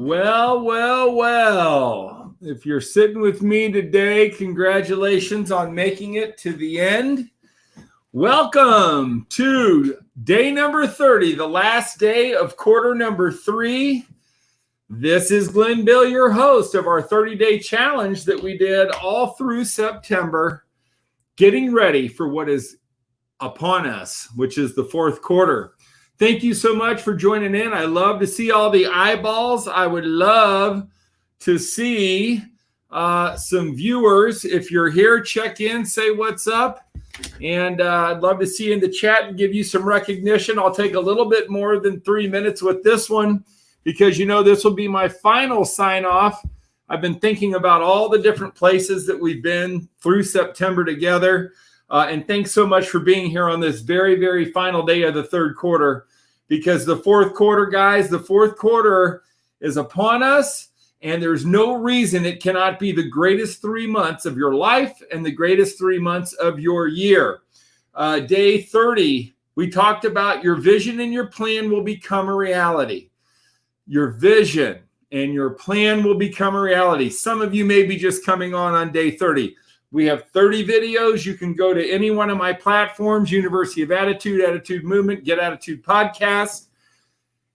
Well. If you're sitting with me today, congratulations on making it to the end. Welcome to day number 30, the last day of quarter number 3. This is Glenn Bill, your host of our 30-day challenge that we did all through September, getting ready for what is upon us, which is the fourth quarter. Thank you so much for joining in. I love to see all the eyeballs. I would love to see some viewers. If you're here, check in, say what's up. And I'd love to see you in the chat and give you some recognition. I'll take a little bit more than 3 minutes with this one because, this will be my final sign off. I've been thinking about all the different places that we've been through September together. And thanks so much for being here on this very, very final day of the third quarter, because the fourth quarter, guys, the fourth quarter is upon us, and there's no reason it cannot be the greatest 3 months of your life and the greatest 3 months of your year. Day 30, we talked about your vision and your plan will become a reality. Your vision and your plan will become a reality. Some of you may be just coming on day 30. We have 30 videos. You can go to any one of my platforms, University of Attitude, Attitude Movement, Get Attitude Podcast,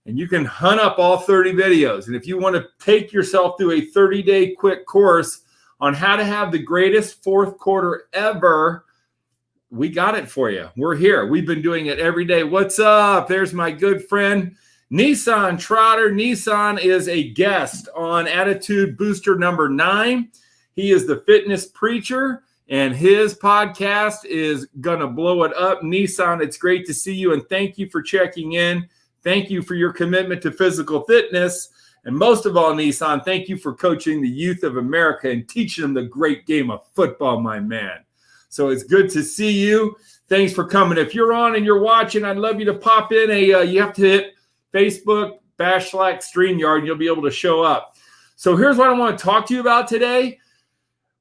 and you can hunt up all 30 videos. And if you want to take yourself through a 30-day quick course on how to have the greatest fourth quarter ever, we got it for you. We're here. We've been doing it every day. What's up? There's my good friend, Nissan Trotter. Nissan is a guest on Attitude Booster number 9. He is the fitness preacher, and his podcast is going to blow it up. Nissan, it's great to see you, and thank you for checking in. Thank you for your commitment to physical fitness. And most of all, Nissan, thank you for coaching the youth of America and teaching them the great game of football, my man. So it's good to see you. Thanks for coming. If you're on and you're watching, I'd love you to pop in. You have to hit Facebook, /StreamYard, and you'll be able to show up. So here's what I want to talk to you about today.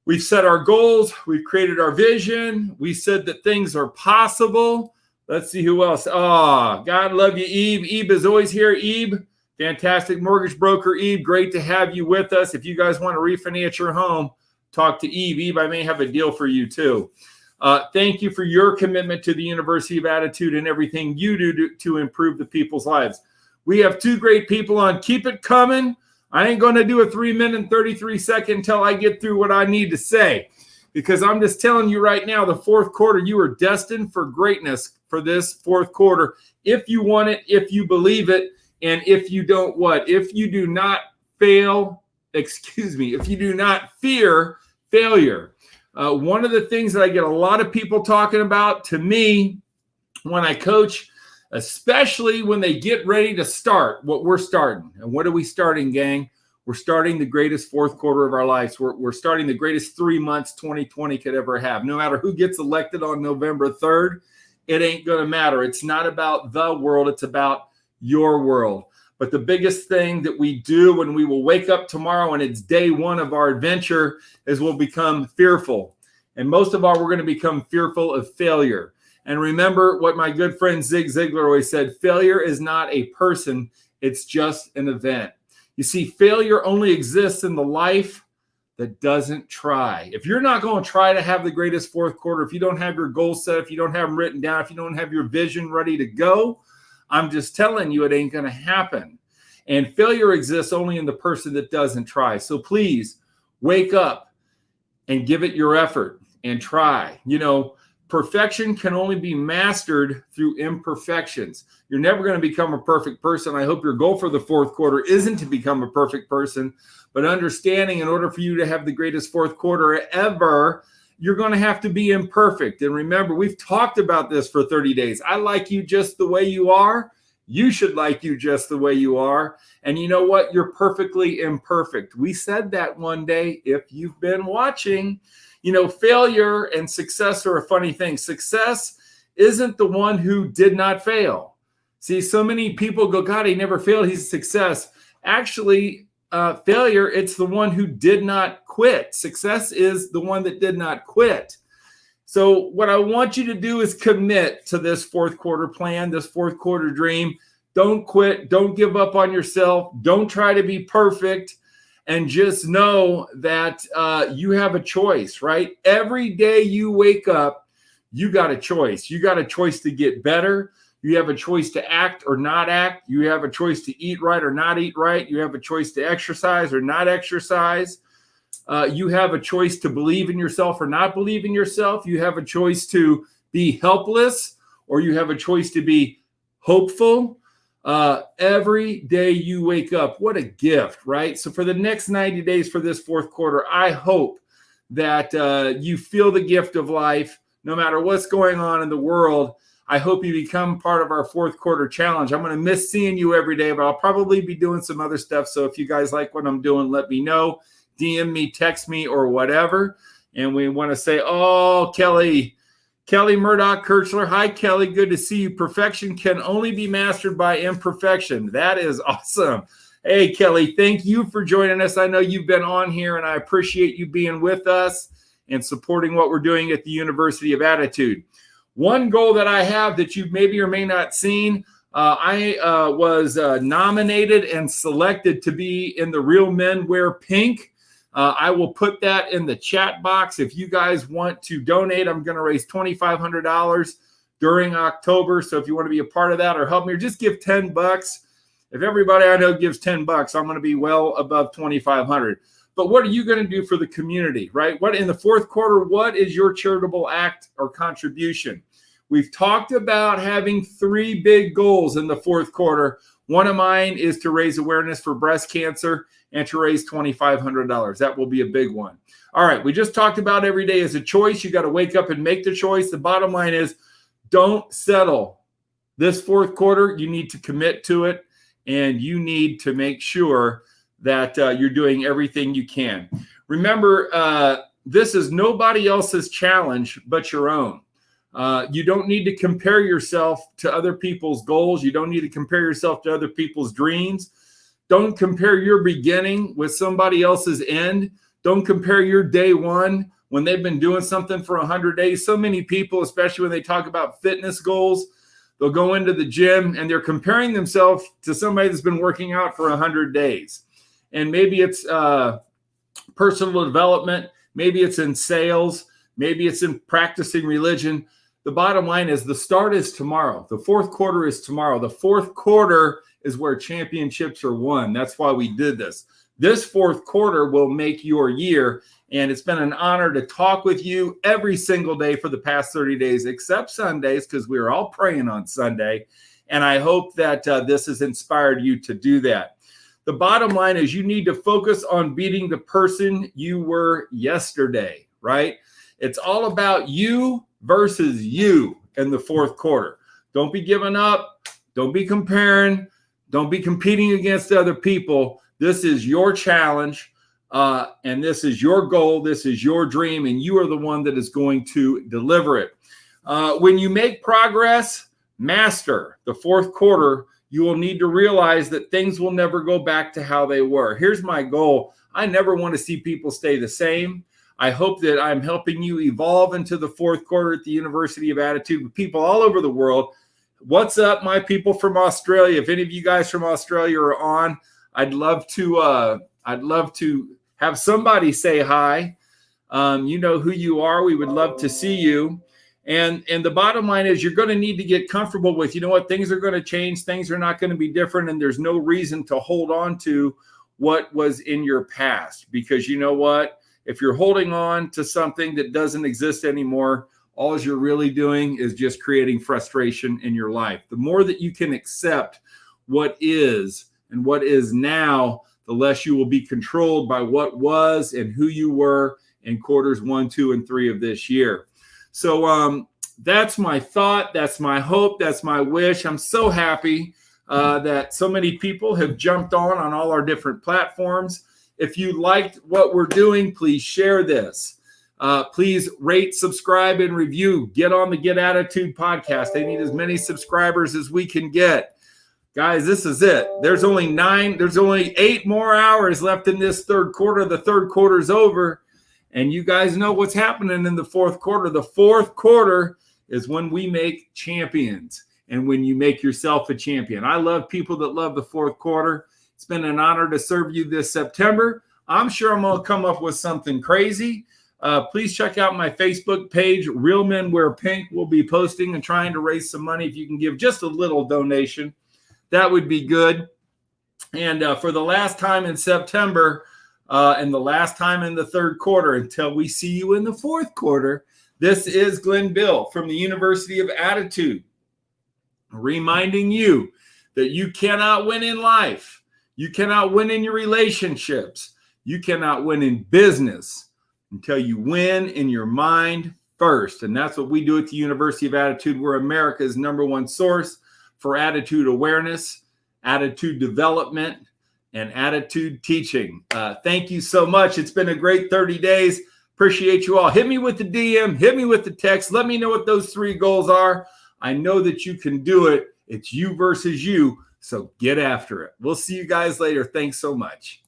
We've set our goals. We've created our vision. We said that things are possible. Let's see who else. Oh, God love you, Eve. Eve is always here. Eve, fantastic mortgage broker. Eve, great to have you with us. If you guys want to refinance your home, talk to Eve. Eve, I may have a deal for you too. Thank you for your commitment to the University of Attitude and everything you do to improve the people's lives. We have 2 great people on. Keep it coming. I ain't going to do a 3 minute and 33 second until I get through what I need to say, because I'm just telling you right now, the fourth quarter, you are destined for greatness for this fourth quarter. If you want it, if you believe it, and if you don't what? If you do not if you do not fear failure. One of the things that I get a lot of people talking about to me when I coach, especially when they get ready to start what we're starting. And what are we starting, gang? We're starting the greatest fourth quarter of our lives. We're starting the greatest 3 months 2020 could ever have. No matter who gets elected on November 3rd, it ain't going to matter. It's not about the world. It's about your world. But the biggest thing that we do when we will wake up tomorrow and it's day 1 of our adventure is we'll become fearful. And most of all, we're going to become fearful of failure. And remember what my good friend Zig Ziglar always said, failure is not a person, it's just an event. You see, failure only exists in the life that doesn't try. If you're not going to try to have the greatest fourth quarter, if you don't have your goals set, if you don't have them written down, if you don't have your vision ready to go, I'm just telling you it ain't going to happen. And failure exists only in the person that doesn't try. So please wake up and give it your effort and try. Perfection can only be mastered through imperfections. You're never going to become a perfect person. I hope your goal for the fourth quarter isn't to become a perfect person, but understanding in order for you to have the greatest fourth quarter ever, you're going to have to be imperfect. And remember, we've talked about this for 30 days. I like you just the way you are. You should like you just the way you are. And you know what? You're perfectly imperfect. We said that one day, if you've been watching. Failure and success are a funny thing. Success isn't the one who did not fail. See, so many people go, God, he never failed. He's a success. Actually, failure, it's the one who did not quit. Success is the one that did not quit. So what I want you to do is commit to this fourth quarter plan, this fourth quarter dream. Don't quit. Don't give up on yourself. Don't try to be perfect. And just know that you have a choice, right? Every day you wake up, you got a choice. You got a choice to get better. You have a choice to act or not act. You have a choice to eat right or not eat right. You have a choice to exercise or not exercise. You have a choice to believe in yourself or not believe in yourself. You have a choice to be helpless, or you have a choice to be hopeful. Every day you wake up, what a gift, right? So for the next 90 days for this fourth quarter, I hope that you feel the gift of life, no matter what's going on in the world. I hope you become part of our fourth quarter challenge. I'm going to miss seeing you every day, but I'll probably be doing some other stuff. So if you guys like what I'm doing, let me know. DM me, text me, or whatever. And we want to say, oh, Kelly Murdoch Kirchler. Hi, Kelly. Good to see you. Perfection can only be mastered by imperfection. That is awesome. Hey, Kelly, thank you for joining us. I know you've been on here, and I appreciate you being with us and supporting what we're doing at the University of Attitude. One goal that I have that you maybe or may not seen, I was nominated and selected to be in the Real Men Wear Pink. I will put that in the chat box. If you guys want to donate, I'm going to raise $2,500 during October. So if you want to be a part of that or help me, or just give $10. If everybody I know gives $10, I'm going to be well above $2,500. But what are you going to do for the community, right? What in the fourth quarter, what is your charitable act or contribution? We've talked about having 3 big goals in the fourth quarter. One of mine is to raise awareness for breast cancer and to raise $2,500. That will be a big one. All right, we just talked about every day is a choice. You got to wake up and make the choice. The bottom line is don't settle. This fourth quarter, you need to commit to it, and you need to make sure that you're doing everything you can. Remember, this is nobody else's challenge but your own. You don't need to compare yourself to other people's goals. You don't need to compare yourself to other people's dreams. Don't compare your beginning with somebody else's end. Don't compare your day one when they've been doing something for 100 days. So many people, especially when they talk about fitness goals, they'll go into the gym and they're comparing themselves to somebody that's been working out for 100 days. And maybe it's personal development. Maybe it's in sales. Maybe it's in practicing religion. The bottom line is the start is tomorrow. The fourth quarter is tomorrow. The fourth quarter is where championships are won. That's why we did this. This fourth quarter will make your year. And it's been an honor to talk with you every single day for the past 30 days, except Sundays, because we were all praying on Sunday. And I hope that this has inspired you to do that. The bottom line is you need to focus on beating the person you were yesterday, right? It's all about you versus you in the fourth quarter. Don't be giving up. Don't be comparing. Don't be competing against other people. This is your challenge, and this is your goal. This is your dream, and you are the one that is going to deliver it. When you make progress, master the fourth quarter. You will need to realize that things will never go back to how they were. Here's my goal. I never want to see people stay the same. I hope that I'm helping you evolve into the fourth quarter at the University of Attitude with people all over the world. What's up, my people from Australia? If any of you guys from Australia are on, I'd love to have somebody say hi. You know who you are. We would love to see you. And the bottom line is you're going to need to get comfortable with, you know what, things are going to change. Things are not going to be different. And there's no reason to hold on to what was in your past, because you know what, if you're holding on to something that doesn't exist anymore, all you're really doing is just creating frustration in your life. The more that you can accept what is and what is now, the less you will be controlled by what was and who you were in quarters 1, 2, and 3 of this year. So that's my thought. That's my hope. That's my wish. I'm so happy that so many people have jumped on all our different platforms. If you liked what we're doing, please share this. Please rate, subscribe, and review. Get on the Get Attitude podcast. They need as many subscribers as we can get. Guys, this is it. There's only 8 more hours left in this third quarter. The third quarter's over. And you guys know what's happening in the fourth quarter. The fourth quarter is when we make champions. and when you make yourself a champion. I love people that love the fourth quarter. It's been an honor to serve you this September. I'm sure I'm going to come up with something crazy. Please check out my Facebook page, Real Men Wear Pink. We'll be posting and trying to raise some money. If you can give just a little donation, that would be good. And for the last time in September and the last time in the third quarter, until we see you in the fourth quarter, this is Glenn Bill from the University of Attitude, reminding you that you cannot win in life. You cannot win in your relationships. You cannot win in business until you win in your mind first. And that's what we do at the University of Attitude. We're America's #1 source for attitude awareness, attitude development, and attitude teaching. Thank you so much. It's been a great 30 days. Appreciate you all. Hit me with the DM, hit me with the text. Let me know what those 3 goals are. I know that you can do it. It's you versus you. So get after it. We'll see you guys later. Thanks so much.